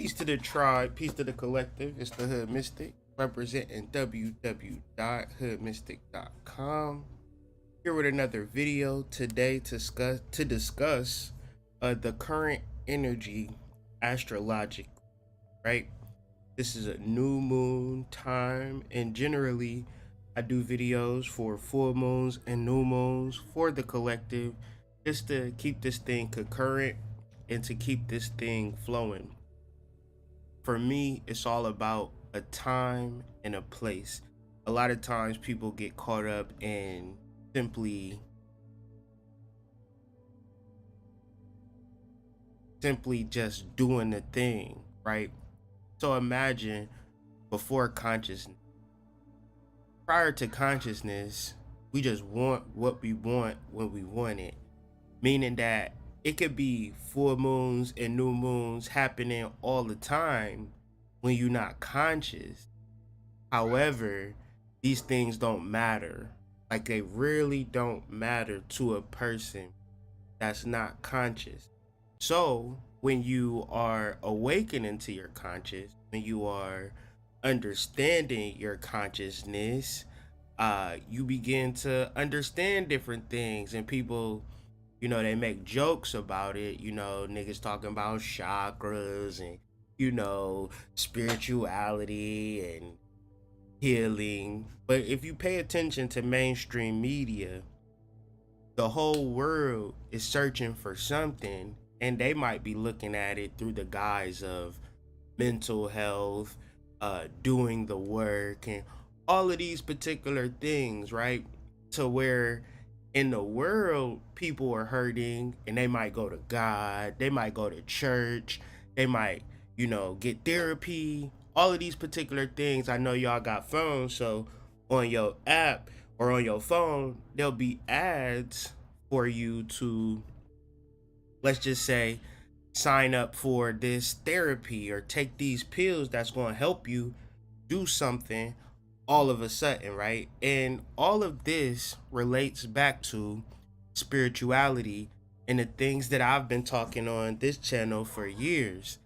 Peace to the tribe, peace to the collective. It's the Hood Mystic, representing www.hoodmystic.com. Here with another video today to discuss the current energy astrologic, right? This is a new moon time, and generally, I do videos for full moons and new moons for the collective, just to keep this thing concurrent and to keep this thing flowing. For me, it's all about a time and a place. A lot of times people get caught up in simply simply just doing the thing, right? So imagine before consciousness. Prior to consciousness, we just want what we want when we want it. Meaning that it could be full moons and new moons happening all the time when you're not conscious. However, these things don't matter. Like they really don't matter to a person that's not conscious. So, when you are awakening to your conscious, when you are understanding your consciousness, you begin to understand different things, and people, they make jokes about it. Niggas talking about chakras and spirituality and healing. But if you pay attention to mainstream media, the whole world is searching for something, and they might be looking at it through the guise of mental health, doing the work, and all of these particular things, right? To where in the world people are hurting, and they might go to God, they might go to church, they might get therapy, all of these particular things. I know y'all got phones, so on your app or on your phone there'll be ads for you to, let's just say, sign up for this therapy or take these pills that's going to help you do something all of a sudden, right? And all of this relates back to spirituality and the things that I've been talking on this channel for years.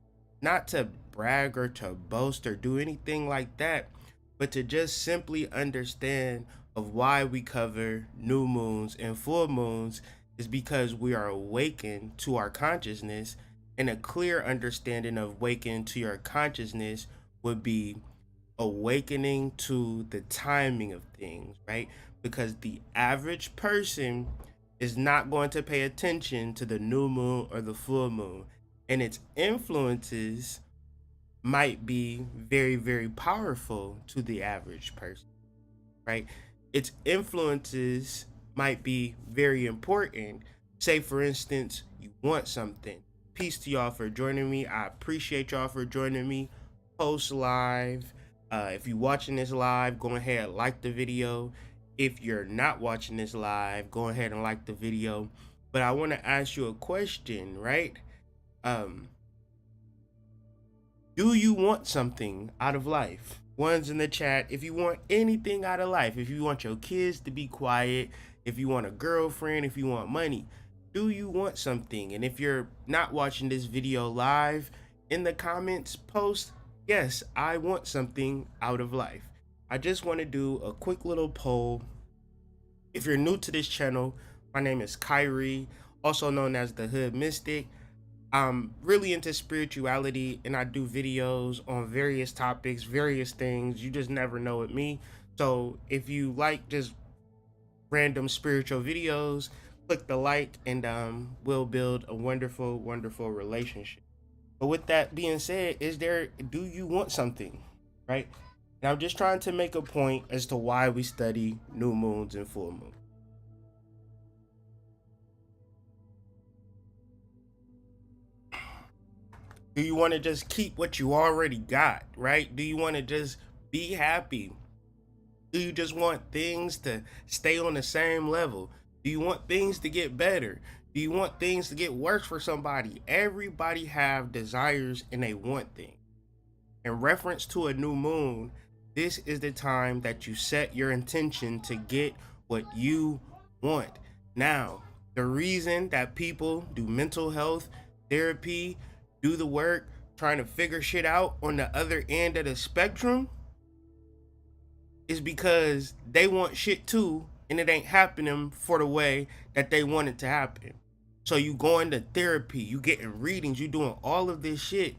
Not to brag or to boast or do anything like that, but to just simply understand of why we cover new moons and full moons is because we are awakened to our consciousness, and a clear understanding of awakening to your consciousness would be awakening to the timing of things, right? Because the average person is not going to pay attention to the new moon or the full moon, and its influences might be very, very powerful to the average person, right? Its influences might be very important. Say, for instance, you want something. Peace to y'all for joining me. I appreciate y'all for joining me. Post live. If you're watching this live, go ahead and like the video. If you're not watching this live, go ahead and like the video. But I want to ask you a question, right? Do you want something out of life? One's in the chat. If you want anything out of life, if you want your kids to be quiet, if you want a girlfriend, if you want money, do you want something? And if you're not watching this video live, in the comments, post, yes, I want something out of life. I just want to do a quick little poll. If you're new to this channel, my name is Kyrie, also known as the Hood Mystic. I'm really into spirituality, and I do videos on various topics, various things. You just never know with me. So if you like just random spiritual videos, click the like, and we'll build a wonderful, wonderful relationship. But with that being said, do you want something, right? And I'm just trying to make a point as to why we study new moons and full moons. Do you want to just keep what you already got, right? Do you want to just be happy? Do you just want things to stay on the same level? Do you want things to get better? Do you want things to get worse for somebody? Everybody have desires and they want things. In reference to a new moon, this is the time that you set your intention to get what you want. Now, the reason that people do mental health therapy, do the work, trying to figure shit out on the other end of the spectrum is because they want shit too, and it ain't happening for the way that they want it to happen. So you going to therapy, you getting readings, you doing all of this shit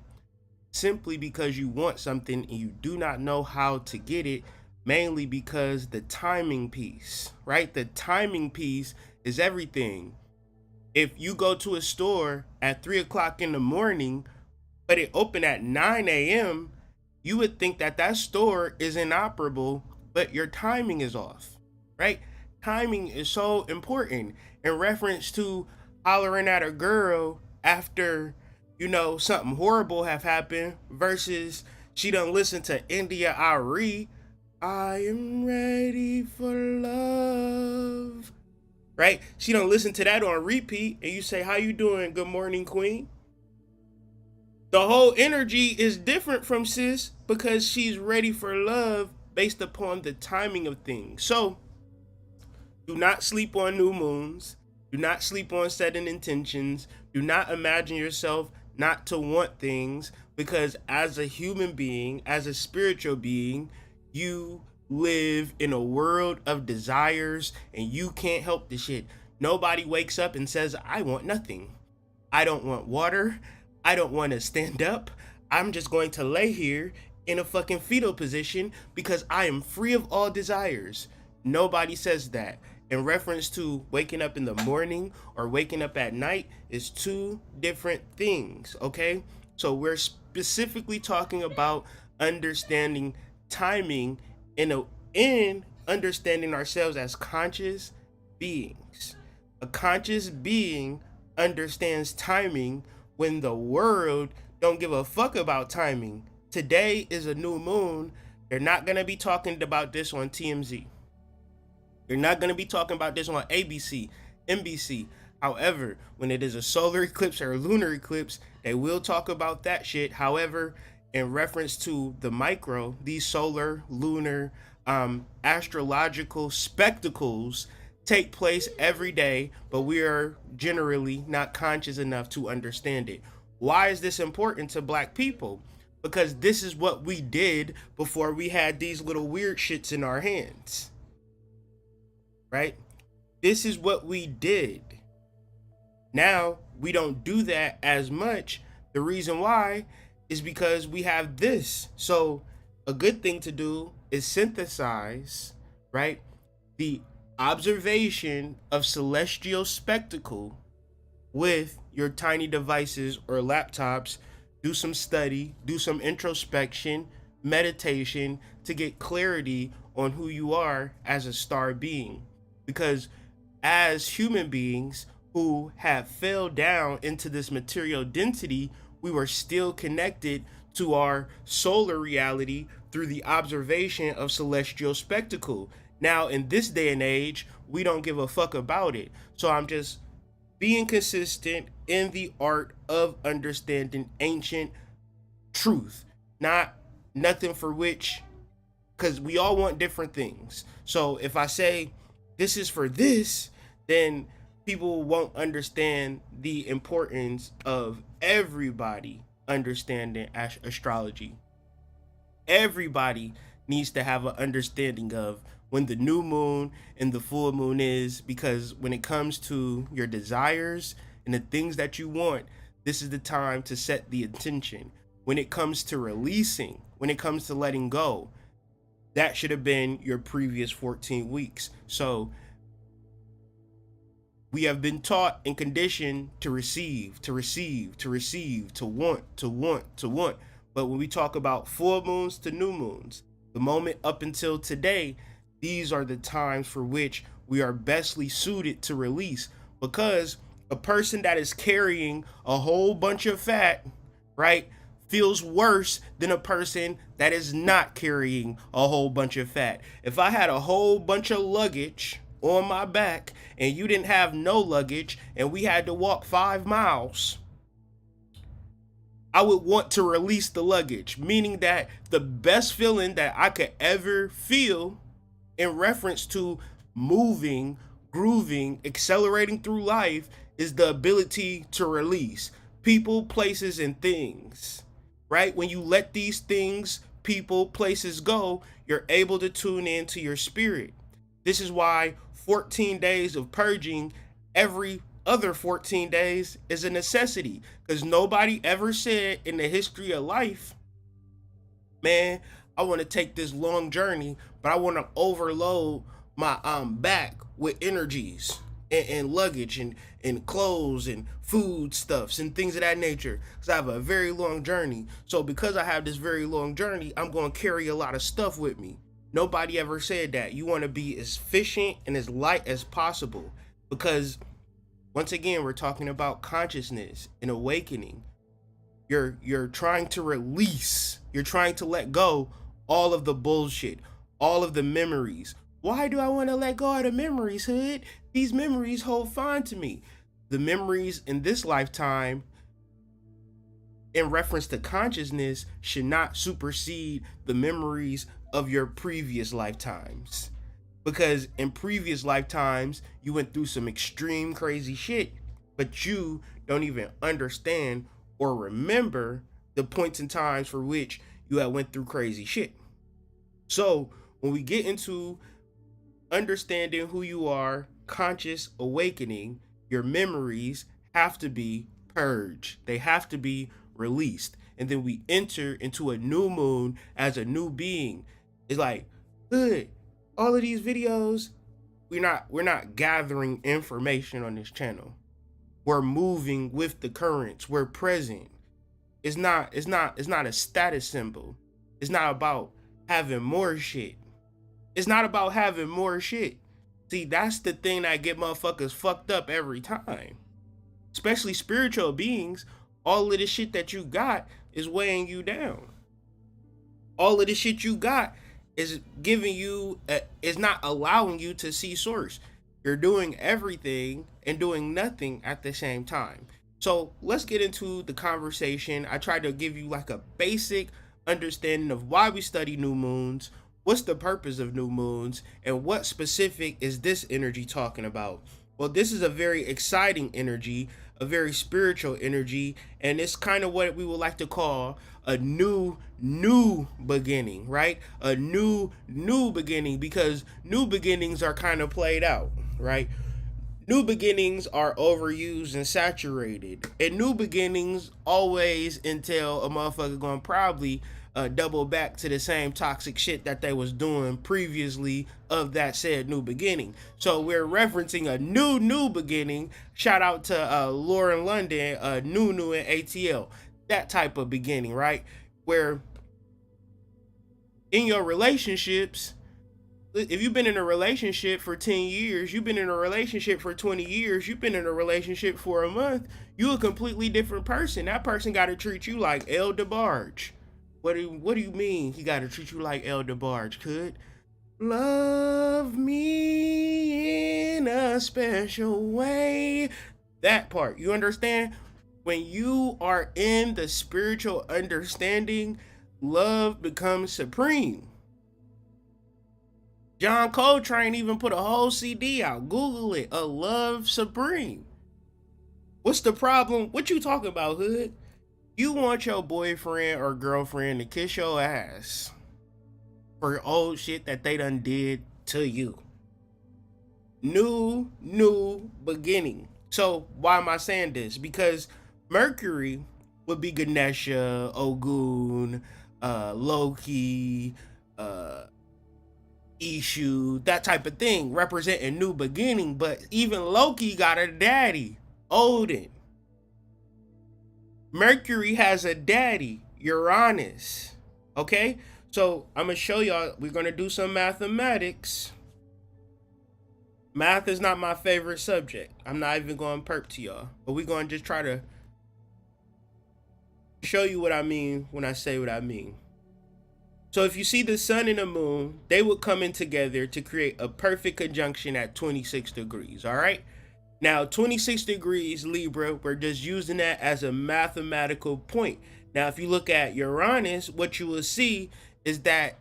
simply because you want something and you do not know how to get it, mainly because the timing piece, right? The timing piece is everything. If you go to a store at 3 o'clock in the morning, but it open at 9 a.m., you would think that that store is inoperable, but your timing is off, right? Timing is so important in reference to hollering at a girl after, something horrible have happened versus she done listen to India Ari. I am ready for love, right? She don't listen to that on repeat, and you say, how you doing? Good morning, queen. The whole energy is different from sis because she's ready for love based upon the timing of things. So do not sleep on new moons. Do not sleep on setting intentions. Do not imagine yourself not to want things, because as a human being, as a spiritual being, you live in a world of desires and you can't help the shit. Nobody wakes up and says, I want nothing. I don't want water. I don't want to stand up. I'm just going to lay here in a fucking fetal position because I am free of all desires. Nobody says that. In reference to waking up in the morning or waking up at night is two different things, okay? So we're specifically talking about understanding timing in understanding ourselves as conscious beings. A conscious being understands timing when the world don't give a fuck about timing. Today is a new moon. They're not going to be talking about this on TMZ. They're not going to be talking about this on ABC, NBC. However, when it is a solar eclipse or a lunar eclipse, they will talk about that shit. However, in reference to the micro, these solar, lunar, astrological spectacles take place every day, but we are generally not conscious enough to understand it. Why is this important to Black people? Because this is what we did before we had these little weird shits in our hands. Right? This is what we did. Now, we don't do that as much. The reason why is because we have this. So, a good thing to do is synthesize, right, the observation of celestial spectacle with your tiny devices or laptops. Do some study, do some introspection, meditation to get clarity on who you are as a star being. Because as human beings who have fell down into this material density, we were still connected to our solar reality through the observation of celestial spectacle. Now, in this day and age, we don't give a fuck about it. So I'm just being consistent in the art of understanding ancient truth, not nothing for which, because we all want different things. So if I say this is for this, then people won't understand the importance of everybody understanding astrology. Everybody needs to have an understanding of when the new moon and the full moon is, because when it comes to your desires and the things that you want, this is the time to set the intention. When it comes to releasing, when it comes to letting go, that should have been your previous 14 weeks. So we have been taught and conditioned to receive, to receive, to receive, to want, to want, to want. But when we talk about full moons to new moons, the moment up until today, these are the times for which we are bestly suited to release, because a person that is carrying a whole bunch of fat, right, feels worse than a person that is not carrying a whole bunch of fat. If I had a whole bunch of luggage on my back and you didn't have no luggage and we had to walk 5 miles, I would want to release the luggage, meaning that the best feeling that I could ever feel in reference to moving, grooving, accelerating through life is the ability to release people, places, and things. right? When you let these things, people, places go, you're able to tune into your spirit. This is why 14 days of purging every other 14 days is a necessity, because nobody ever said in the history of life, man, I want to take this long journey, but I want to overload my back with energies and luggage and clothes and food stuffs and things of that nature, because I have a very long journey. So because I have this very long journey, I'm going to carry a lot of stuff with me. Nobody ever said that. You want to be as efficient and as light as possible, because once again, we're talking about consciousness and awakening. You're trying to release, you're trying to let go all of the bullshit, all of the memories. Why do I want to let go of the memories, Hood? These memories hold fine to me. The memories in this lifetime, in reference to consciousness, should not supersede the memories of your previous lifetimes. Because in previous lifetimes, you went through some extreme crazy shit, but you don't even understand or remember the points and times for which you had went through crazy shit. So when we get into understanding who you are, conscious awakening, your memories have to be purged. They have to be released. And then we enter into a new moon as a new being. It's like, good. All of these videos, we're not gathering information on this channel. We're moving with the currents. We're present. It's not a status symbol. It's not about having more shit. It's not about having more shit. See, that's the thing that get motherfuckers fucked up every time. Especially spiritual beings. All of the shit that you got is weighing you down. All of the shit you got is giving you, is not allowing you to see source. You're doing everything and doing nothing at the same time. So let's get into the conversation. I tried to give you like a basic understanding of why we study new moons, what's the purpose of new moons, and what specific is this energy talking about. Well, this is a very exciting energy, a very spiritual energy, and it's kind of what we would like to call a new beginning, right? A new beginning, because new beginnings are kind of played out, right? New beginnings are overused and saturated, and new beginnings always entail a motherfucker going probably double back to the same toxic shit that they was doing previously of that said new beginning. So we're referencing a new beginning. Shout out to Lauren London, new in ATL. That type of beginning, right? Where in your relationships, if you've been in a relationship for 10 years, you've been in a relationship for 20 years, you've been in a relationship for a month, you're a completely different person. That person got to treat you like El DeBarge. What do you mean he got to treat you like El DeBarge? Could love me in a special way. That part, you understand? When you are in the spiritual understanding, love becomes supreme. John Coltrane even put a whole CD out. Google it. A Love Supreme. What's the problem? What you talking about, Hood? You want your boyfriend or girlfriend to kiss your ass for old shit that they done did to you. New beginning. So why am I saying this? Because Mercury would be Ganesha, Ogun, Loki, Ishu, that type of thing, representing new beginning. But even Loki got a daddy, Odin. Mercury has a daddy, Uranus. Okay, so I'm gonna show y'all. We're gonna do some mathematics. Math is not my favorite subject. I'm not even going to perp to y'all, but we're going to just try to show you what I mean when I say what I mean. So if you see the sun and the moon, they would come in together to create a perfect conjunction at 26 degrees, all right? Now, 26 degrees, Libra, we're just using that as a mathematical point. Now, if you look at Uranus, what you will see is that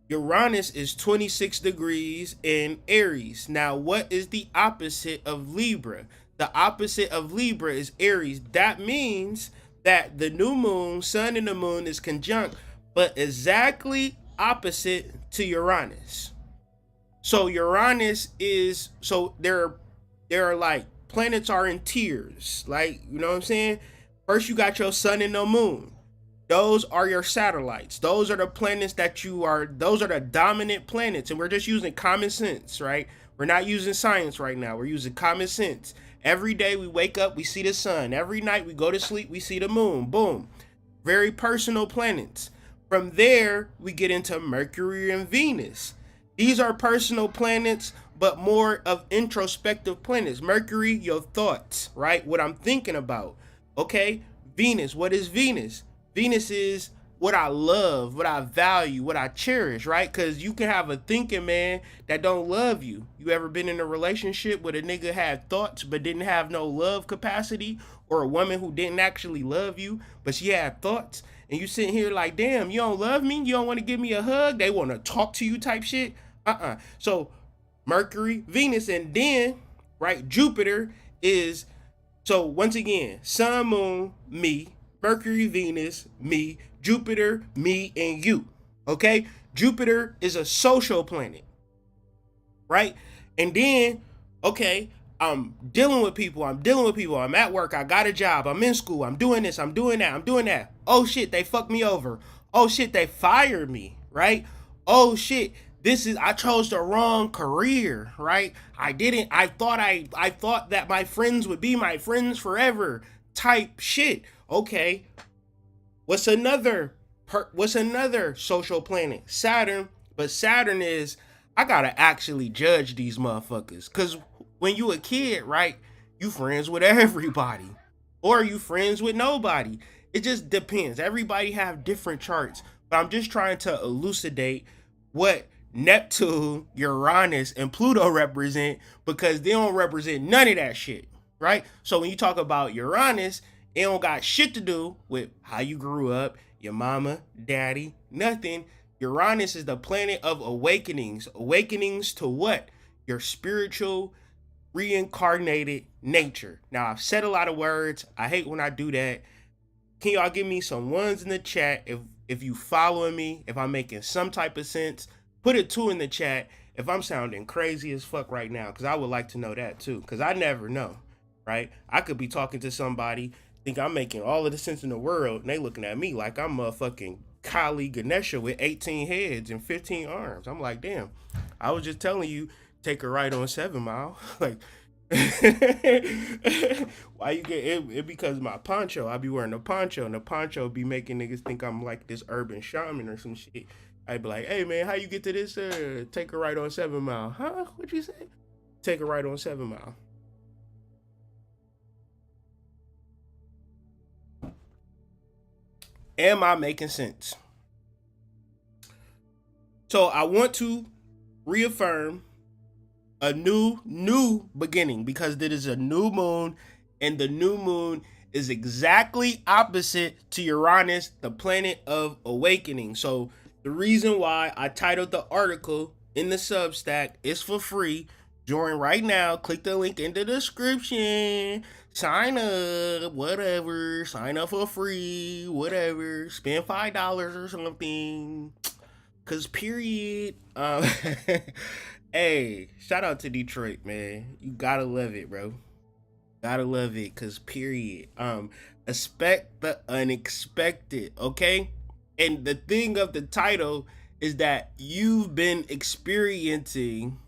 Uranus is 26 degrees in Aries. Now, what is the opposite of Libra? The opposite of Libra is Aries. That means that the new moon, sun and the moon is conjunct, but exactly opposite to Uranus. So Uranus is, so there are like planets are in tiers. Like, you know what I'm saying? First you got your sun and the moon. Those are your satellites. Those are the planets that those are the dominant planets. And we're just using common sense, right? We're not using science right now. We're using common sense. Every day we wake up, we see the sun. Every night we go to sleep, we see the moon. Boom. Very personal planets. From there, we get into Mercury and Venus. These are personal planets, but more of introspective planets. Mercury, your thoughts, right? What I'm thinking about. Okay? Venus, what is Venus? Venus is what I love, what I value, what I cherish, right? Because you can have a thinking man that don't love you. You ever been in a relationship where a nigga had thoughts but didn't have no love capacity? Or a woman who didn't actually love you, but she had thoughts? And you sitting here like, damn, you don't love me? You don't want to give me a hug? They want to talk to you type shit? So Mercury, Venus, and then, right, Jupiter is, so once again, sun, moon, me, Mercury, Venus, me, Jupiter, me, and you. Okay? Jupiter is a social planet, right? And then, okay, I'm dealing with people. I'm at work. I got a job. I'm in school. I'm doing this. I'm doing that. I'm doing that. Oh shit, they fucked me over. Oh shit, they fired me, right? Oh shit, I chose the wrong career, right? I thought that my friends would be my friends forever type shit. Okay, what's another social planet? Saturn. But Saturn is, I gotta actually judge these motherfuckers. Cause when you a kid, right, you friends with everybody. Or you friends with nobody. It just depends. Everybody have different charts. But I'm just trying to elucidate what Neptune, Uranus, and Pluto represent, because they don't represent none of that shit. Right? So when you talk about Uranus, it don't got shit to do with how you grew up, your mama, daddy, nothing. Uranus is the planet of awakenings. Awakenings to what? Your spiritual, reincarnated nature. Now, I've said a lot of words. I hate when I do that. Can y'all give me some ones in the chat if you following me, if I'm making some type of sense? Put a 2 in the chat if I'm sounding crazy as fuck right now, because I would like to know that too, because I never know, right? I could be talking to somebody, think I'm making all of the sense in the world, and they looking at me like I'm a fucking Kali Ganesha with 18 heads and 15 arms. I'm like, damn, I was just telling you, take a ride on 7 Mile. Like, why you get it? Because my poncho, I be wearing a poncho, and the poncho be making niggas think I'm like this urban shaman or some shit. I'd be like, hey man, how you get to this? Take a ride on 7 Mile. Huh? What'd you say? Take a ride on 7 Mile. Am I making sense? So I want to reaffirm a new beginning, because there is a new moon, and the new moon is exactly opposite to Uranus, the planet of awakening. So the reason why I titled the article in the Substack is for free. Join right now. Click the link in the description. Sign up, whatever. Sign up for free, whatever. Spend $5 or something. Cause period. Hey, shout out to Detroit, man. You gotta love it, bro. Gotta love it, cause period. Expect the unexpected, okay? And the thing of the title is that you've been experiencing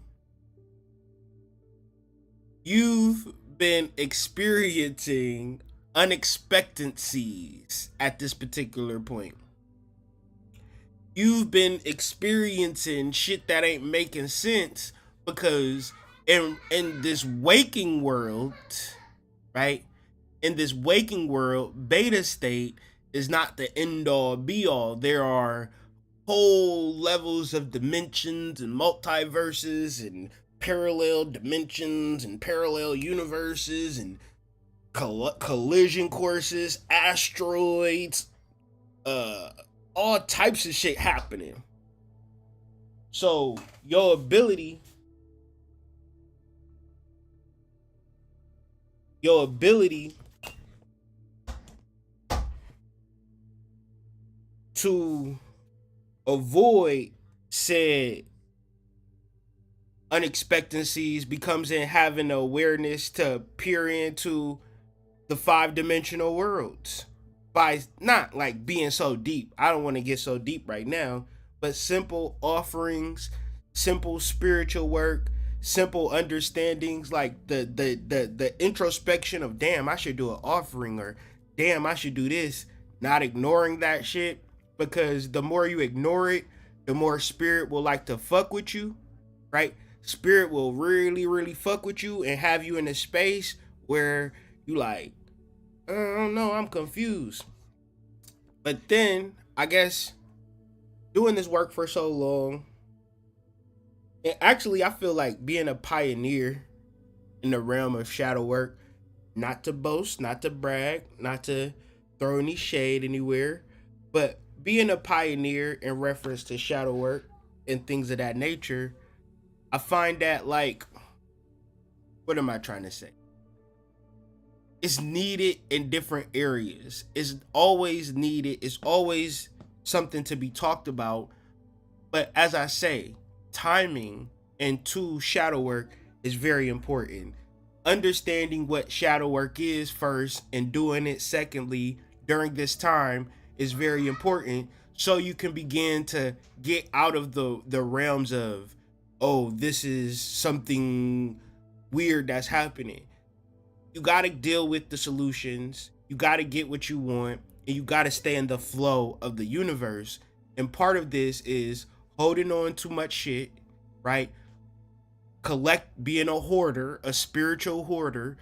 unexpectancies at this particular point. You've been experiencing shit that ain't making sense, because in this waking world, right? In this waking world, beta state is not the end all be all. There are whole levels of dimensions and multiverses and parallel dimensions and parallel universes and collision courses, asteroids, all types of shit happening. So your ability to avoid said unexpectancies becomes in having the awareness to peer into the 5-dimensional worlds by not like being so deep. I don't want to get so deep right now, but simple offerings, simple spiritual work, simple understandings like the introspection of damn, I should do an offering, or damn, I should do this. Not ignoring that shit, because the more you ignore it, the more spirit will like to fuck with you, right? Spirit will really, really fuck with you and have you in a space where you like, I don't know, I'm confused. But then I guess doing this work for so long, and actually I feel like being a pioneer in the realm of shadow work, not to boast, not to brag, not to throw any shade anywhere, but being a pioneer in reference to shadow work and things of that nature, I find that like, what am I trying to say? It's needed in different areas. It's always needed. It's always something to be talked about. But as I say, timing and shadow work is very important. Understanding what shadow work is first and doing it secondly during this time is very important, so you can begin to get out of the realms of, oh, this is something weird that's happening. You got to deal with the solutions. You got to get what you want, and you got to stay in the flow of the universe. And part of this is holding on too much shit, right? Being a hoarder, a spiritual hoarder,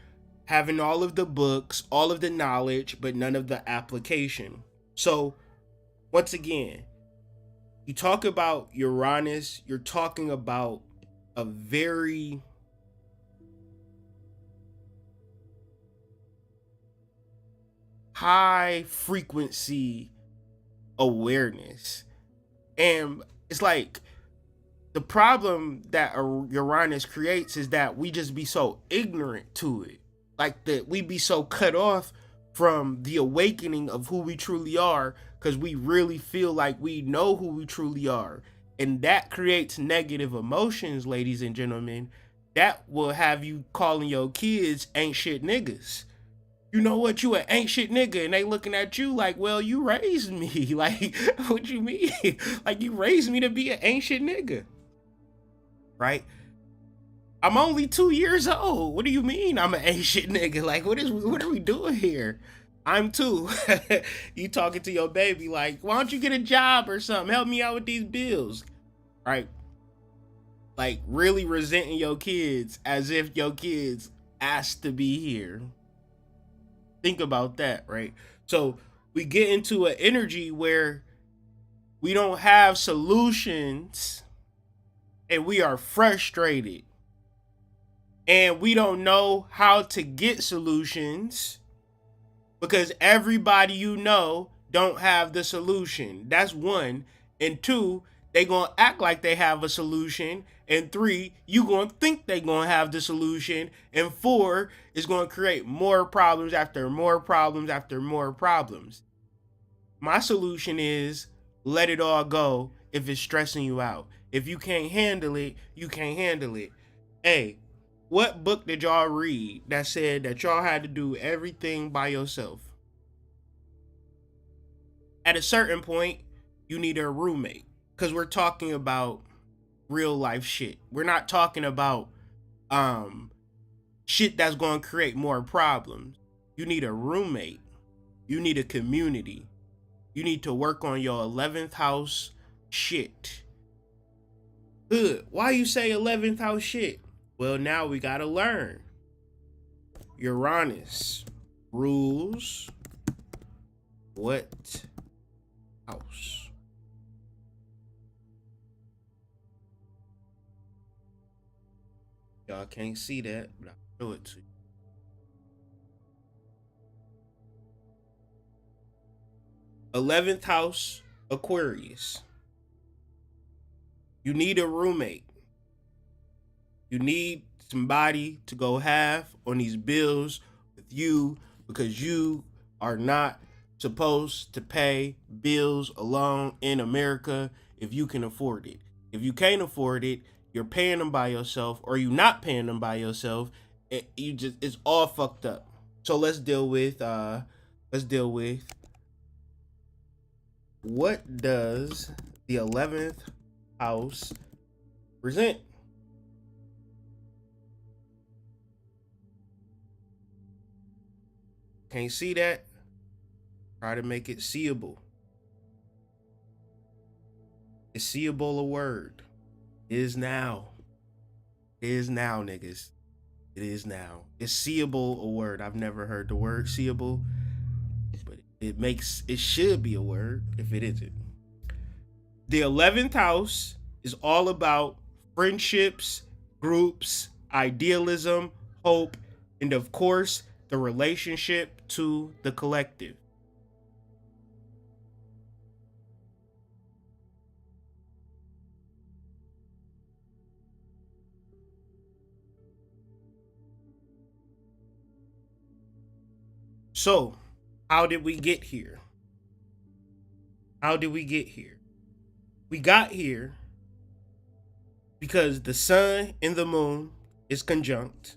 having all of the books, all of the knowledge, but none of the application. So, once again, you talk about Uranus, you're talking about a very high frequency awareness. And it's like the problem that Uranus creates is that we just be so ignorant to it. Like that we be so cut off from the awakening of who we truly are, because we really feel like we know who we truly are. And that creates negative emotions, ladies and gentlemen. That will have you calling your kids ain't shit niggas. You know what, you an ain't shit nigga, and they looking at you like, well, you raised me. Like, what you mean? Like, you raised me to be an ain't shit nigga, right? I'm only 2 years old. What do you mean I'm an ain't shit nigga? Like, what are we doing here? I'm two. You talking to your baby like, why don't you get a job or something? Help me out with these bills, right? Like, really resenting your kids as if your kids asked to be here. Think about that, right? So we get into an energy where we don't have solutions and we are frustrated and we don't know how to get solutions because everybody you know don't have the solution. That's one. And two, they gonna act like they have a solution. And three, you gonna think they gonna have the solution. And four, is gonna create more problems after more problems after more problems. My solution is let it all go if it's stressing you out. If you can't handle it, you can't handle it. Hey, what book did y'all read that said that y'all had to do everything by yourself? At a certain point, you need a roommate, because we're talking about real life shit. We're not talking about shit that's going to create more problems. You need a roommate. You need a community. You need to work on your 11th house shit. Good. Why you say 11th house shit? Well, now we got to learn. Uranus rules what house? Y'all can't see that, but I'll show it to you. 11th house, Aquarius. You need a roommate. You need somebody to go half on these bills with you, because you are not supposed to pay bills alone in America if you can afford it. If you can't afford it, you're paying them by yourself, or you not paying them by yourself. It's all fucked up. So let's deal with what does the 11th house present? Can't see that? Try to make it seeable. Is seeable a word? It is now. It is now, niggas. It is now. Is seeable a word? I've never heard the word seeable, but it should be a word if it isn't. The 11th house is all about friendships, groups, idealism, hope, and of course, the relationship to the collective. So, how did we get here? How did we get here? We got here because the sun and the moon is conjunct,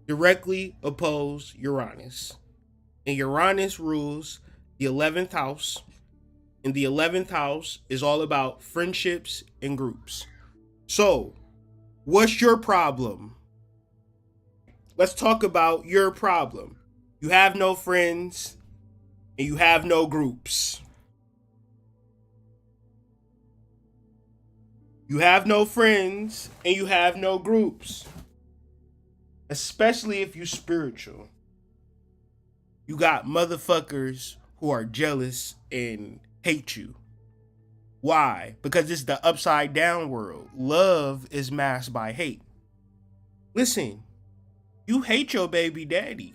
directly oppose Uranus. And Uranus rules the 11th house, and the 11th house is all about friendships and groups. So, what's your problem? Let's talk about your problem. You have no friends and you have no groups. You have no friends and you have no groups. Especially if you're spiritual. You got motherfuckers who are jealous and hate you. Why? Because it's the upside down world. Love is masked by hate. Listen, you hate your baby daddy.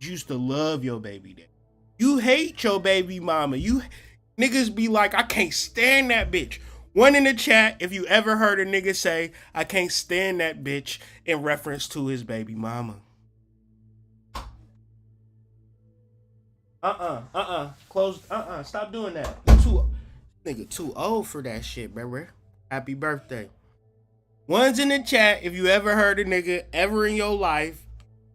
You used to love your baby daddy. You hate your baby mama. You niggas be like, I can't stand that bitch. One in the chat, if you ever heard a nigga say, I can't stand that bitch in reference to his baby mama. Close, stop doing that. Nigga too old for that shit, bro. Happy birthday. One's in the chat, if you ever heard a nigga ever in your life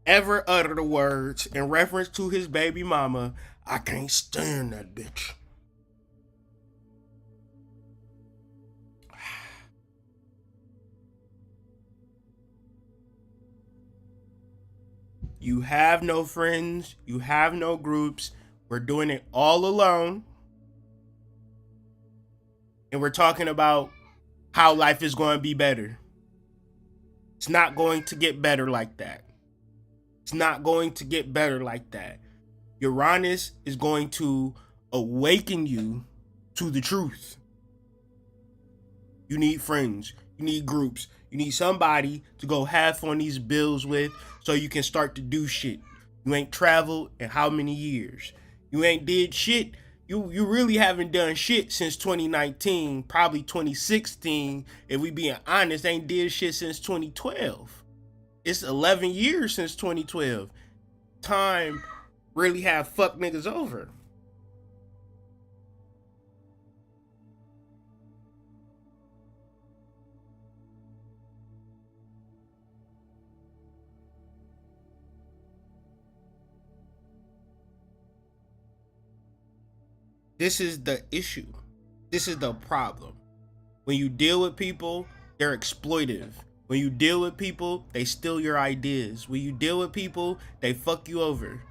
ever utter the words in reference to his baby mama, I can't stand that bitch. You have no friends, you have no groups. We're doing it all alone. And we're talking about how life is going to be better. It's not going to get better like that. It's not going to get better like that. Uranus is going to awaken you to the truth. You need friends. You need groups. You need somebody to go half on these bills with so you can start to do shit. You ain't traveled in how many years? You ain't did shit. You really haven't done shit since 2019, probably 2016. If we being honest, ain't did shit since 2012. It's 11 years since 2012. Time really have fucked niggas over. This is the issue. This is the problem. When you deal with people, they're exploitive. When you deal with people, they steal your ideas. When you deal with people, they fuck you over.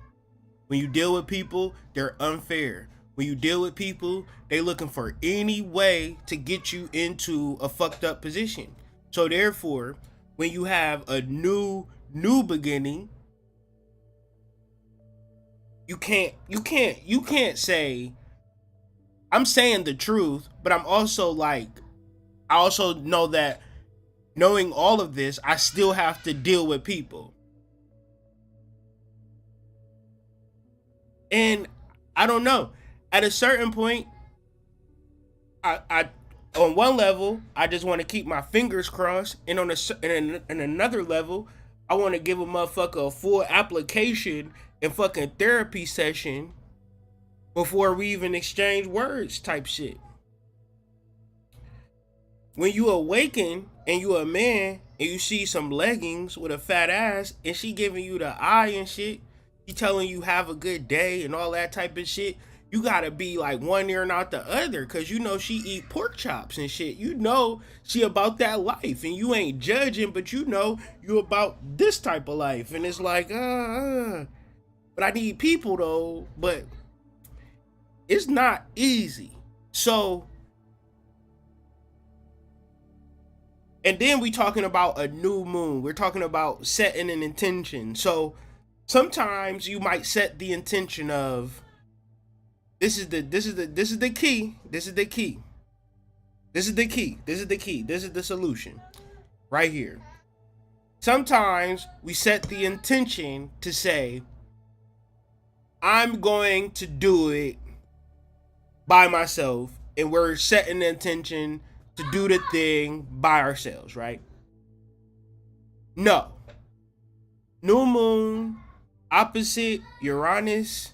When you deal with people, they're unfair. When you deal with people, they looking for any way to get you into a fucked up position. So therefore, when you have a new beginning, you can't say, I'm saying the truth, but I'm also like, I also know that knowing all of this, I still have to deal with people. And I don't know. At a certain point, I on one level, I just want to keep my fingers crossed, and in another level, I want to give a motherfucker a full application and fucking therapy session before we even exchange words type shit. When you awaken and you a man and you see some leggings with a fat ass and she giving you the eye and shit, she telling you have a good day and all that type of shit, you gotta be like one ear and out the other, cause you know she eat pork chops and shit. You know she about that life and you ain't judging, but you know you about this type of life. And it's like, but I need people though, but it's not easy. So, and then we talking about a new moon. We're talking about setting an intention. So sometimes you might set the intention of this is the key. This is the key. This is the key. This is the solution. Right here. Sometimes we set the intention to say, I'm going to do it by myself, and we're setting the intention to do the thing by ourselves, right? No. New moon, opposite Uranus.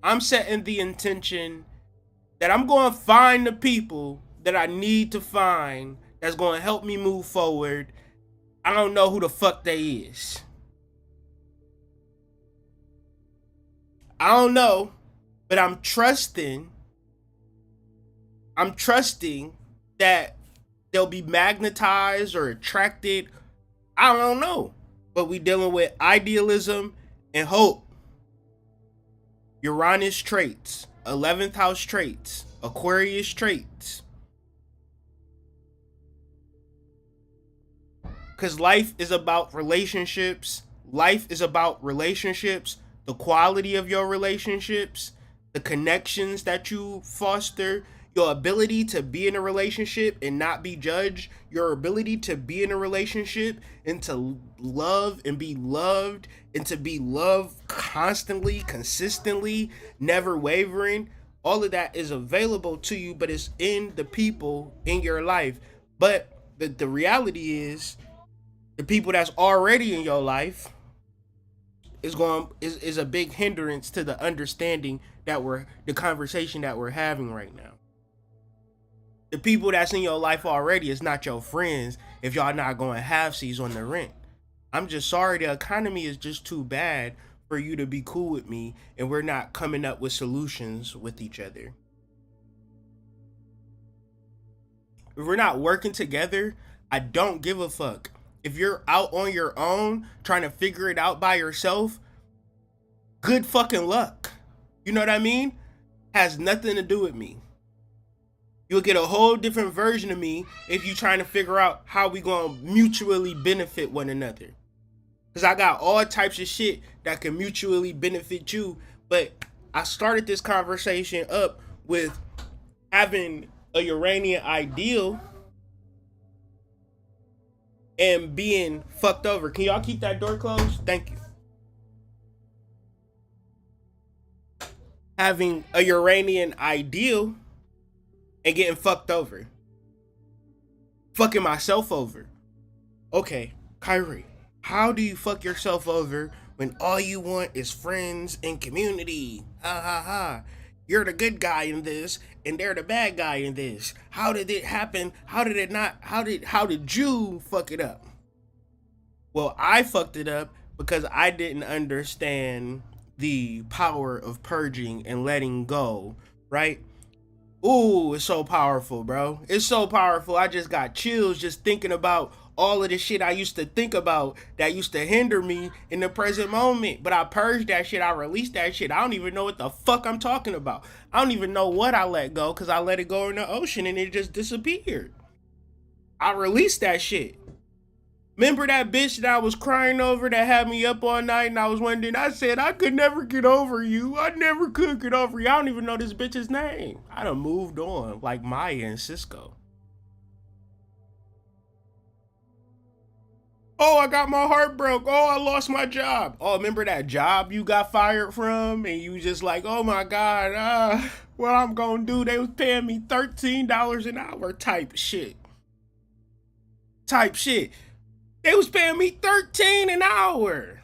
I'm setting the intention that I'm going to find the people that I need to find that's going to help me move forward. I don't know who the fuck they is. I don't know, but I'm trusting that they'll be magnetized or attracted. I don't know. But we dealing with idealism and hope. Uranus traits, 11th house traits, Aquarius traits. Because life is about relationships. Life is about relationships, the quality of your relationships, the connections that you foster, your ability to be in a relationship and not be judged, your ability to be in a relationship and to love and be loved and to be loved constantly, consistently, never wavering. All of that is available to you, but it's in the people in your life. But the reality is the people that's already in your life is a big hindrance to the understanding that the conversation that we're having right now. The people that's in your life already is not your friends if y'all not going halfsies on the rent. I'm just sorry, the economy is just too bad for you to be cool with me and we're not coming up with solutions with each other. If we're not working together, I don't give a fuck. If you're out on your own trying to figure it out by yourself, good fucking luck. You know what I mean? Has nothing to do with me. You'll get a whole different version of me if you're trying to figure out how we gonna mutually benefit one another. Because I got all types of shit that can mutually benefit you. But I started this conversation up with having a Uranian ideal and being fucked over. Can y'all keep that door closed? Thank you. Having a Uranian ideal and getting fucked over. Fucking myself over. Okay, Kyrie, how do you fuck yourself over when all you want is friends and community? Ha ha ha. You're the good guy in this and they're the bad guy in this. How did it happen? How did it not? How did you fuck it up? Well, I fucked it up because I didn't understand the power of purging and letting go, right? Ooh, it's so powerful, bro. It's so powerful. I just got chills just thinking about all of the shit I used to think about that used to hinder me in the present moment. But I purged that shit. I released that shit. I don't even know what the fuck I'm talking about. I don't even know what I let go because I let it go in the ocean and it just disappeared. I released that shit. Remember that bitch that I was crying over that had me up all night and I was wondering, I said, I could never get over you. I never could get over you. I don't even know this bitch's name. I done moved on like Maya and Cisco. Oh, I got my heart broke. Oh, I lost my job. Oh, remember that job you got fired from? And you just like, oh my God, what I'm gonna do? They was paying me $13 an hour type shit. They was paying me $13 an hour.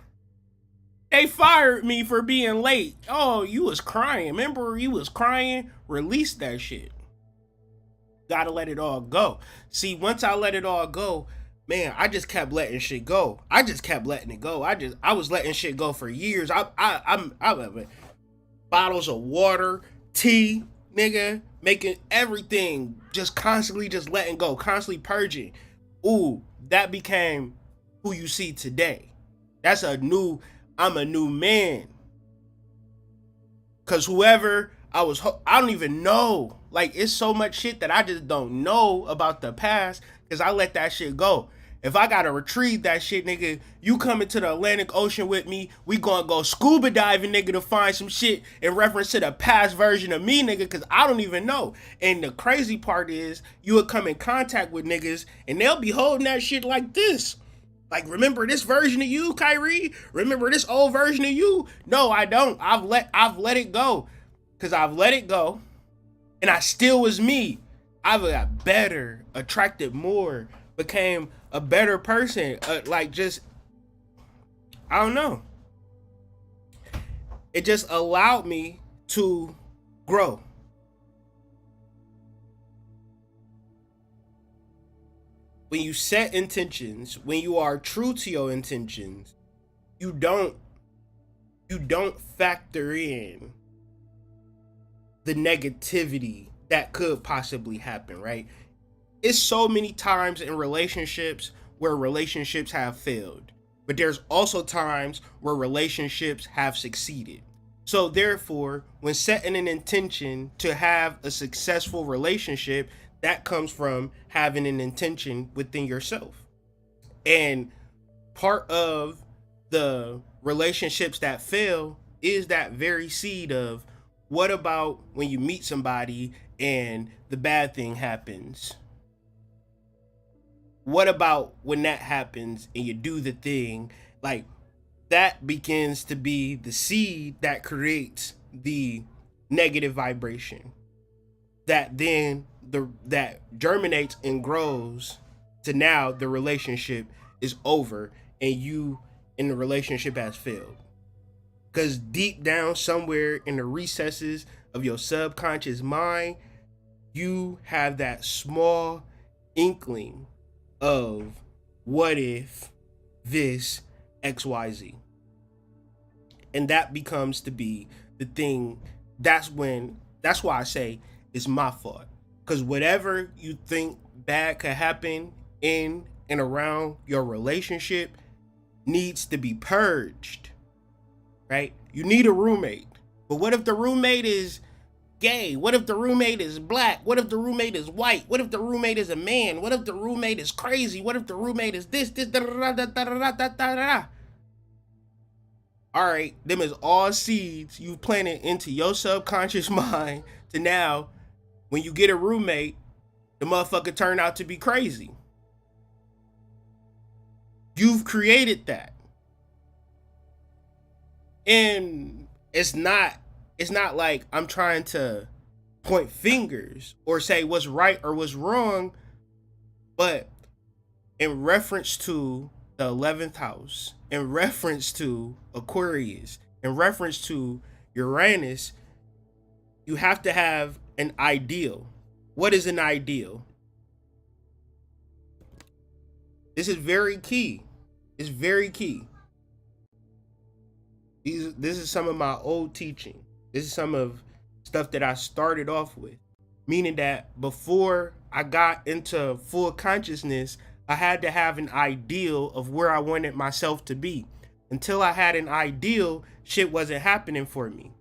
They fired me for being late. Oh, you was crying. Remember you was crying? Release that shit. Gotta let it all go. See, once I let it all go, man, I just kept letting shit go. I just kept letting it go. I was letting shit go for years. I bottles of water, tea, nigga, making everything, just constantly just letting go, constantly purging. Ooh, that became who you see today. I'm a new man. Cause whoever I don't even know. Like, it's so much shit that I just don't know about the past because I let that shit go. If I gotta retrieve that shit, nigga, you come into the Atlantic Ocean with me, we gonna go scuba diving, nigga, to find some shit in reference to the past version of me, nigga, because I don't even know. And the crazy part is, you would come in contact with niggas, and they'll be holding that shit like this. Like, remember this version of you, Kyrie? Remember this old version of you? No, I don't. I've let it go. Cause I've let it go. And I still was me. I've got better, attracted more, became a better person. Like, just, I don't know. It just allowed me to grow. When you set intentions, when you are true to your intentions, you don't factor in the negativity that could possibly happen, right? It's so many times in relationships where relationships have failed, but there's also times where relationships have succeeded. So therefore, when setting an intention to have a successful relationship, that comes from having an intention within yourself. And part of the relationships that fail is that very seed of, what about when you meet somebody and the bad thing happens? What about when that happens and you do the thing? Like, that begins to be the seed that creates the negative vibration that then that germinates and grows to now the relationship is over and you in the relationship has failed. Because deep down somewhere in the recesses of your subconscious mind, you have that small inkling of, what if this XYZ? And that becomes to be the thing. That's why I say it's my fault. Because whatever you think bad could happen in and around your relationship needs to be purged, right? You need a roommate. But what if the roommate is gay? What if the roommate is black? What if the roommate is white? What if the roommate is a man? What if the roommate is crazy? What if the roommate is this, da da da da da da da da? All right, them is all seeds you planted into your subconscious mind to now, when you get a roommate, the motherfucker turn out to be crazy. You've created that. And it's not like I'm trying to point fingers or say what's right or what's wrong, but in reference to the 11th house, in reference to Aquarius, in reference to Uranus, you have to have an ideal. What is an ideal? This is very key. It's very key. This is some of my old teaching. This is some of stuff that I started off with. Meaning that before I got into full consciousness, I had to have an ideal of where I wanted myself to be. Until I had an ideal, shit wasn't happening for me.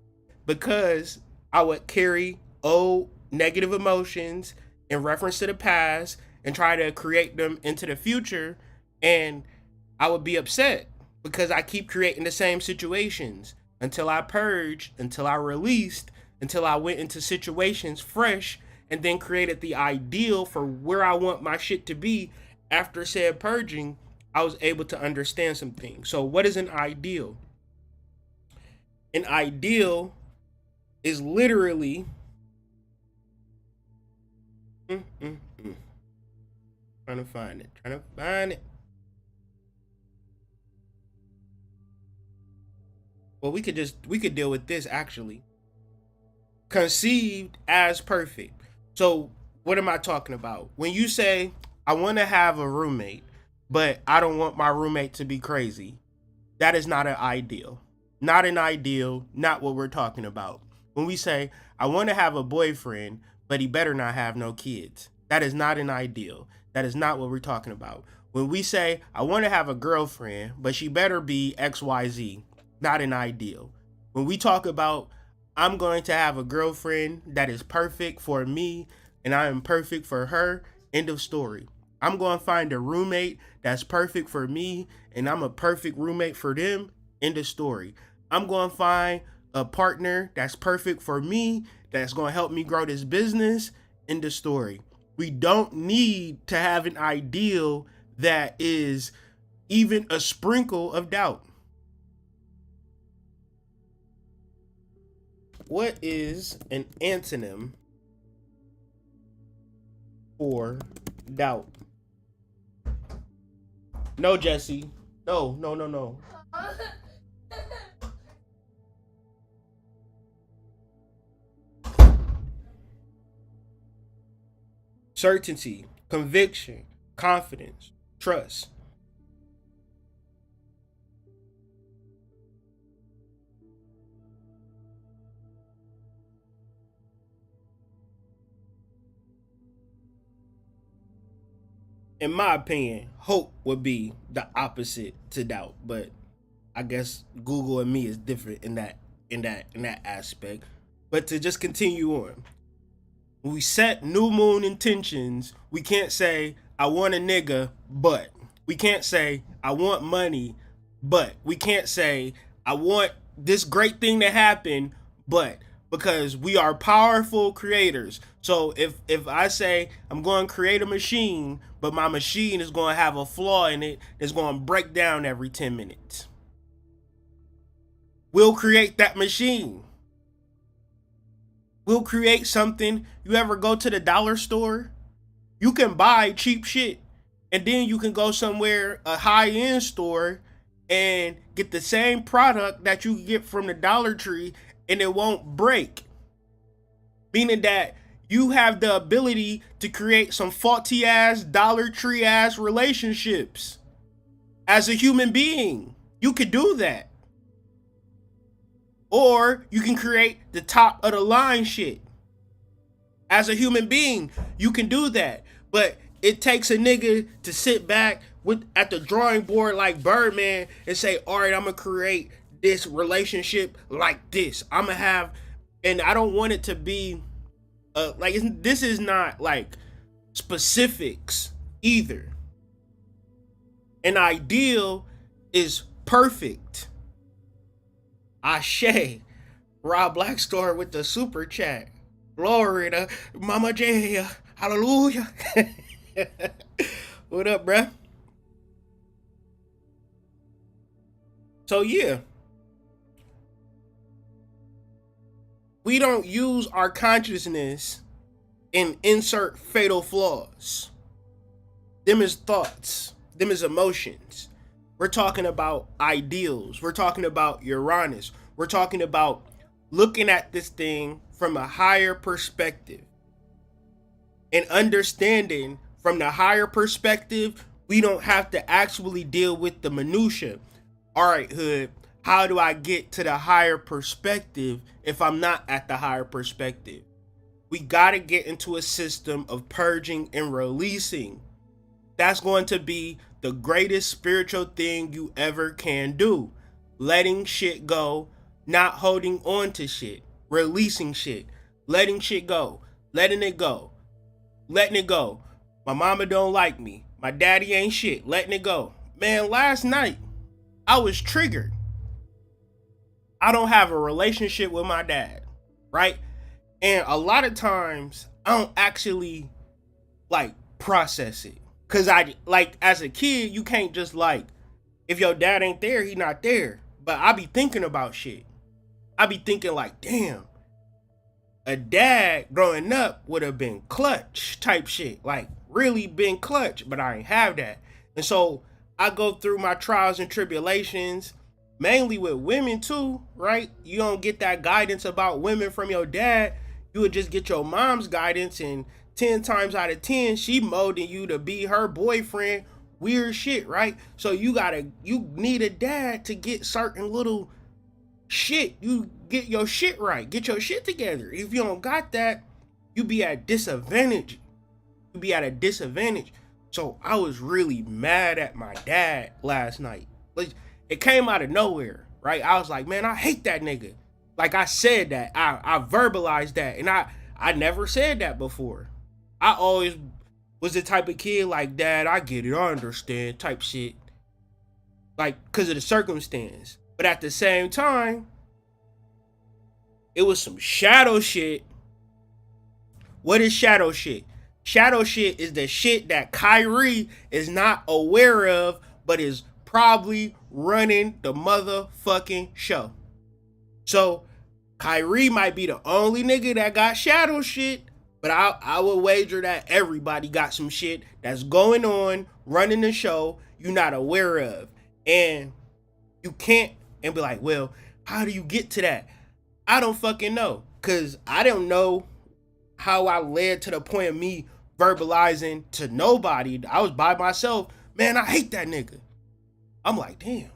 Because I would carry old negative emotions in reference to the past and try to create them into the future. And I would be upset because I keep creating the same situations until I purged, until I released, until I went into situations fresh and then created the ideal for where I want my shit to be. After said purging, I was able to understand some things. So what is an ideal? An ideal is literally trying to find it. Well, we could deal with this actually. Conceived as perfect. So what am I talking about? When you say I want to have a roommate, but I don't want my roommate to be crazy, that is not an ideal. Not an ideal, not what we're talking about. When we say I want to have a boyfriend, but he better not have no kids, that is not an ideal. That is not what we're talking about. When we say I want to have a girlfriend, but she better be XYZ, not an ideal. When we talk about I'm going to have a girlfriend that is perfect for me and I am perfect for her, end of story. I'm going to find a roommate that's perfect for me and I'm a perfect roommate for them, end of story. I'm going to find a partner that's perfect for me, that's going to help me grow this business, end of story. We don't need to have an ideal that is even a sprinkle of doubt. What is an antonym for doubt? No, Jesse. No, no, no, no. Certainty, conviction, confidence, trust. In my opinion, hope would be the opposite to doubt, but I guess Google and me is different in that aspect. But to just continue on, when we set new moon intentions, we can't say I want a nigga, but we can't say I want money, but we can't say I want this great thing to happen, but because we are powerful creators. So if I say I'm going to create a machine, but my machine is going to have a flaw in it that's going to break down every 10 minutes, we'll create that machine. We'll create something. You ever go to the dollar store? You can buy cheap shit. And then you can go somewhere, a high end store, and get the same product that you get from the Dollar Tree and it won't break. Meaning that you have the ability to create some faulty ass Dollar Tree ass relationships as a human being. You could do that. Or you can create the top of the line shit. As a human being, you can do that. But it takes a nigga to sit back with at the drawing board like Birdman and say, all right, I'm gonna create this relationship like this. I'm gonna have, and I don't want it to be like this is not like specifics either. An ideal is perfect. Ashe. Rob Blackstore with the super chat. Glory to Mama J. Hallelujah. What up, bruh? So yeah. We don't use our consciousness and insert fatal flaws. Them is thoughts. Them is emotions. We're talking about ideals. We're talking about Uranus. We're talking about looking at this thing from a higher perspective and understanding from the higher perspective, we don't have to actually deal with the minutia. All right, Hood, how do I get to the higher perspective if I'm not at the higher perspective? We got to get into a system of purging and releasing. That's going to be the greatest spiritual thing you ever can do. Letting shit go, not holding on to shit, releasing shit, letting shit go, letting it go, letting it go. My mama don't like me. My daddy ain't shit, letting it go. Man, last night, I was triggered. I don't have a relationship with my dad, right? And a lot of times, I don't actually, like, process it. Cause I like as a kid, you can't just like if your dad ain't there, he not there. But I be thinking about shit. I be thinking like, damn, a dad growing up would have been clutch type shit. Like really been clutch, but I ain't have that. And so I go through my trials and tribulations mainly with women too, right? You don't get that guidance about women from your dad. You would just get your mom's guidance, and 10 times out of 10, she molding you to be her boyfriend. Weird shit, right? So you need a dad to get certain little shit. You get your shit right. Get your shit together. If you don't got that, you be at disadvantage. You be at a disadvantage. So I was really mad at my dad last night. Like, it came out of nowhere, right? I was like, man, I hate that nigga. Like, I said that. I verbalized that. And I never said that before. I always was the type of kid like, Dad, I get it, I understand, type shit. Like, because of the circumstance. But at the same time, it was some shadow shit. What is shadow shit? Shadow shit is the shit that Kyrie is not aware of, but is probably running the motherfucking show. So Kyrie might be the only nigga that got shadow shit, but I would wager that everybody got some shit that's going on, running the show, you're not aware of. And you can't and be like, well, how do you get to that? I don't fucking know. Cause I don't know how I led to the point of me verbalizing to nobody. I was by myself. Man, I hate that nigga. I'm like, damn,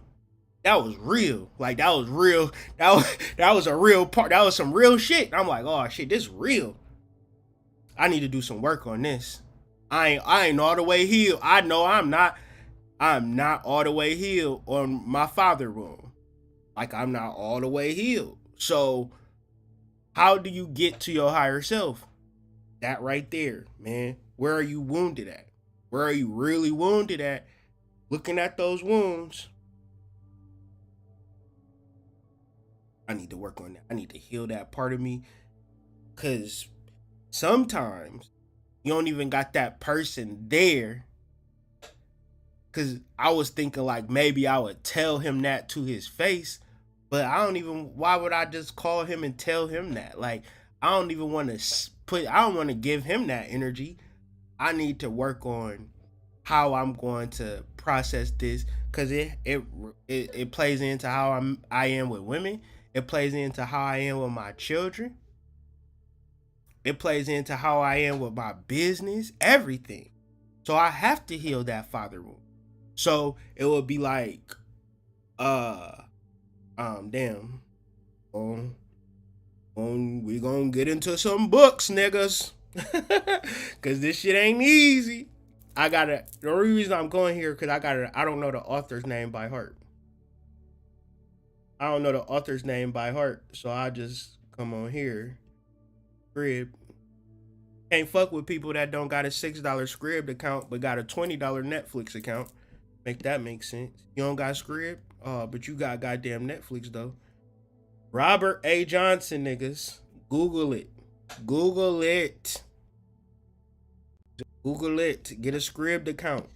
that was real. Like, that was real. That was a real part. That was some real shit. I'm like, oh shit, this real. I need to do some work on this. I ain't all the way healed. I know I'm not all the way healed on my father wound. Like, I'm not all the way healed. So how do you get to your higher self? That right there, man. Where are you wounded at? Where are you really wounded at? Looking at those wounds. I need to work on that. I need to heal that part of me. Because sometimes you don't even got that person there. Because I was thinking like maybe I would tell him that to his face. But why would I just call him and tell him that? Like, I don't even want to I don't want to give him that energy. I need to work on how I'm going to process this, because it plays into how I am with women. It plays into how I am with my children. It plays into how I am with my business, everything. So I have to heal that father wound. So it would be like, damn. We gonna get into some books, niggas. Cause this shit ain't easy. The only reason I'm going here, cause I don't know the author's name by heart. So I just come on here. Scrib. Can't fuck with people that don't got a $6 Scrib account, but got a $20 Netflix account. Make that make sense. You don't got Scrib? But you got goddamn Netflix though. Robert A. Johnson, niggas. Google it. Google it. Get a Scribd account.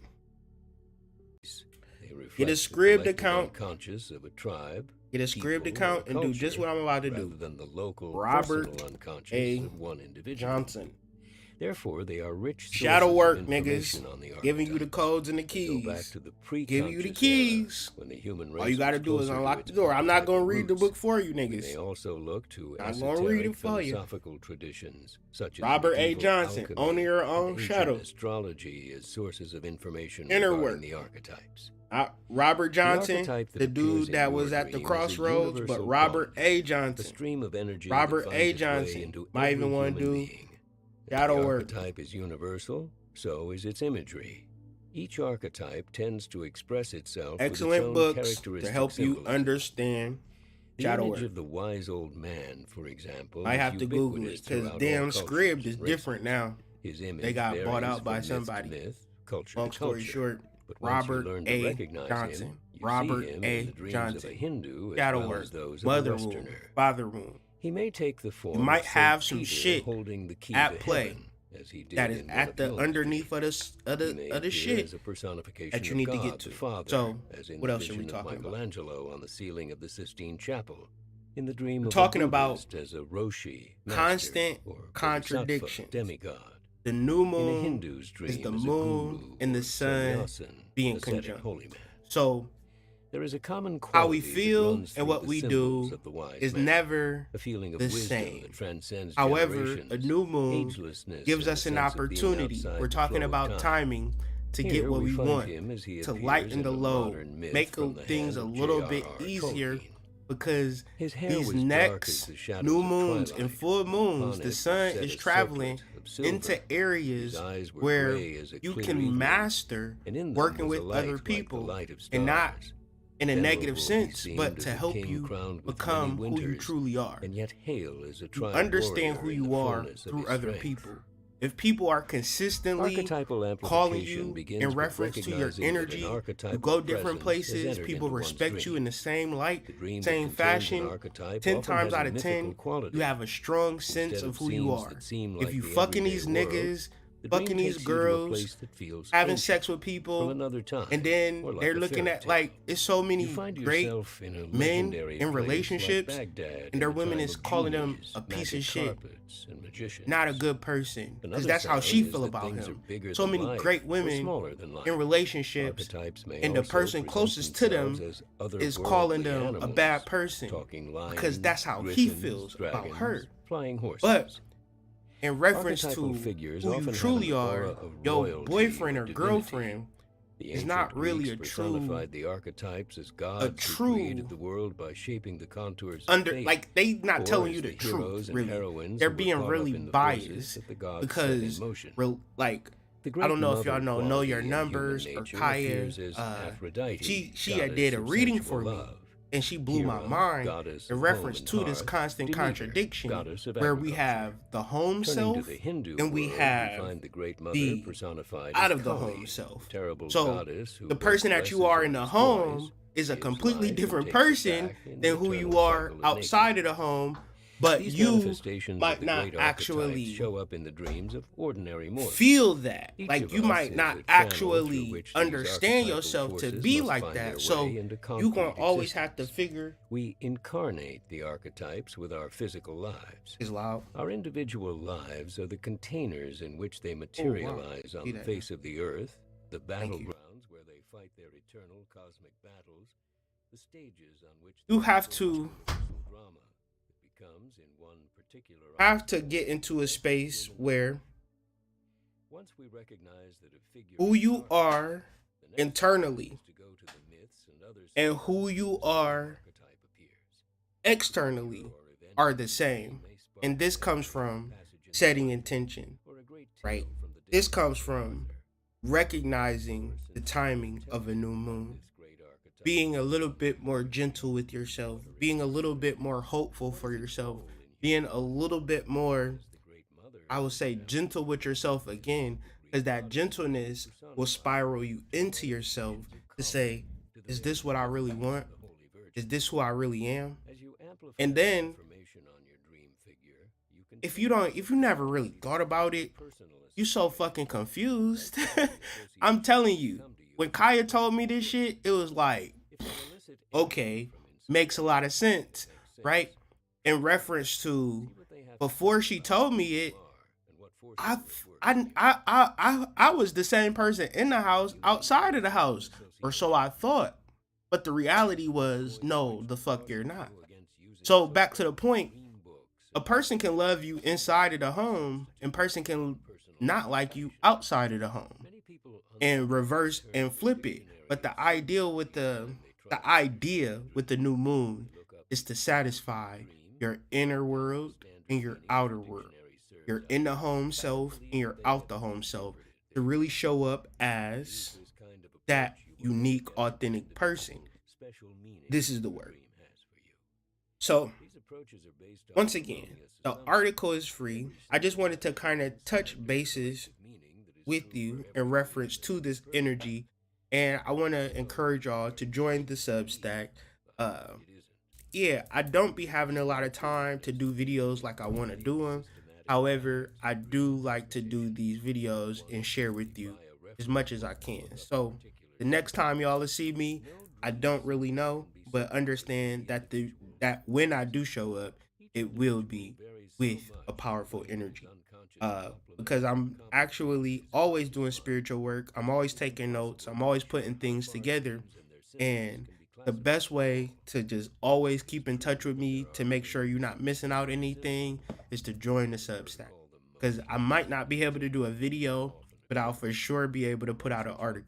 Get a Scribd account. Conscious of a tribe. Get a Scribd account and do just what I'm about to do. Than the local Robert unconscious of one individual. Johnson. Therefore, they are rich shadow work, niggas. Giving you the codes and the keys. Go back to the giving you the keys. When the human race all you gotta do is unlock the door. I'm not gonna read the book for you, niggas. They also look to I'm gonna read it for you. Philosophical traditions such as Robert A. Johnson, owning your own shadow. Astrology as sources of information inner work. The archetypes. Robert Johnson, the dude that was at the crossroads, but Robert A. Johnson. A stream of energy. Robert A. Johnson might even want to do shadow work. The archetype is universal, so is its imagery. Each archetype tends to express itself excellent with its own books characteristic to help you understand shadow image work. Of the wise old man, for example, I have to Google it because damn Scribd is different now. His image they got bought out by somebody. Myth, culture long story short, but Robert A. Johnson. Robert A. Johnson. Shadow work, mother wound, father wound. He may take the form. You might have some Peter shit holding the key at to play heaven, as he did that is at the underneath of the shit that you need to get to. Father, so, as in what the else are we vision of talking about? Michelangelo on the ceiling of the Sistine Chapel. In the dream We're of talking a about as a Roshi, constant contradiction. Demigod. The new In a moon Hindu's dream is the as a moon guru and the or sun sannyasin, being ascetic conjunct. holy man. So There is a common How we quality that feel runs and through what the we symbols do of the wise is man, never a feeling of the wisdom that same. transcends However, a generations, new moon agelessness, gives and the us an sense of being opportunity. We're outside the talking flow of about time. timing to get Here what we we find want, him as he to appears lighten in the a load, modern myth make from the things hand a of little bit J.R.R. easier, Tolkien. because His hair these was dark as next the shadows new of moons and twilight. full moons, Upon the it sun was set is a traveling circlet of silver. into His areas eyes were where gray as a you clear can evening, master and in them working was a with other light like the people, light of and not stars. in a negative Venerable he sense, but seemed to as a help king you crowned with many become who you winters, truly are. and yet hale as a You tried understand warrior who in the you are fullness of through his other strength. people. If people are consistently Archetypal calling amplification you begins in with reference to your recognizing that an energy, you archetypal go different presence has places, entered people into one's respect you in dream. the same light, The dream that same contains an fashion, archetype 10 often times has a out of mythical 10, quality. you have a strong sense Instead of of who you scenes are. that seem If like you the fucking everyday these world, niggas, the dream fucking these takes you to a girls, place that feels having ancient, sex with from people, another time, and then or like they're a looking fairy at, tale. like, it's so You many find great yourself in a men legendary in place like relationships, Baghdad and in their the women time is of calling him genies, a piece magic of shit, carpets, and magicians. not a good person, because Another that's how she sound is feel that about things are him. bigger So than many life great or women smaller than life. in relationships, Archetypes may and the also person present closest to themselves them as is calling otherworldly them a animals, bad person, talking because lions, that's how he griffins, feels about dragons, her. flying But horses. in reference Archetypal to figures who you often have an truly aura are, of your royalty boyfriend or or divinity. girlfriend The is ancient not really Greeks personified the archetypes as gods who created true the world by shaping the contours of under, fate, like, they not or telling you as the the truth, heroes and really. heroines They're who were being caught up really in the forces biased, that the gods set in because motion. like, The I great don't know if y'all mother know Your quality in human Numbers or nature Kaya. appears as Aphrodite, She did goddess a of reading sensual for me, love. and she blew my Hera, mind goddess in of home reference and to this hearth. constant Demeter, contradiction, goddess of where we agriculture. have the home Turning to self the Hindu and we world, we have find the great mother the personified out as of the home Kali, self. terrible So goddess who the both person that you blesses are in and the destroys, home is a gives completely life and different takes it person back in the than who you eternal are cycle of outside of nature. the home, but These you manifestations of might the not great archetypes actually show up in the dreams of ordinary mortals. feel that. Each Like, of you us might is not a channel through actually which these understand archetypal yourself to forces be must like find their that. way So into you gonna concrete always have to existence. figure. We incarnate the archetypes with our physical lives. Is loud. Our individual lives are the containers in which they Oh wow. materialize on See the that? face of the earth, the Thank you. battlegrounds where they fight their eternal cosmic battles, the stages on which You they have unfold to universal drama that becomes in one particular get into a space where once we recognize that a figure who is you an are archetype, the next step internally is to go to the myths and other and symbols who in you which the are archetype appears. externally Hero or event are in the the same. dream may spark And this a comes memory, from passage in setting time, intention, or a great right? tale from the This days comes of from Arthur. recognizing the Person timing who of a tells new you about moon, this great archetype being a little from bit more gentle with yourself, being a little bit more hopeful for yourself, being a little bit more, I would say, gentle with yourself again, because that gentleness will spiral you into yourself to say, is this what I really want? Is this who I really am? And then if you never really thought about it, you so fucking confused. I'm telling you, when Kaya told me this shit, it was like, okay, makes a lot of sense, right? In reference to before she told me it, I I was the same person in the house, outside of the house, or so I thought. But the reality was, no, the fuck you're not. So back to the point, a person can love you inside of the home, and person can not like you outside of the home, and reverse and flip it. But the idea with the new moon is to satisfy your inner world and your outer world. You're in the home self and you're out the home self, to really show up as that unique, authentic person. This is the word. So, once again, the article is free. I just wanted to kind of touch bases with you in reference to this energy, and I want to encourage y'all to join the Substack. Uh, yeah, I don't be having a lot of time to do videos like I want to do them. However, I do like to do these videos and share with you as much as I can. So the next time y'all will see me, I don't really know, but understand that that when I do show up, it will be with a powerful energy. Because I'm actually always doing spiritual work. I'm always taking notes. I'm always putting things together. And The best way to just always keep in touch with me to make sure you're not missing out anything is to join the Substack. Because I might not be able to do a video, but I'll for sure be able to put out an article.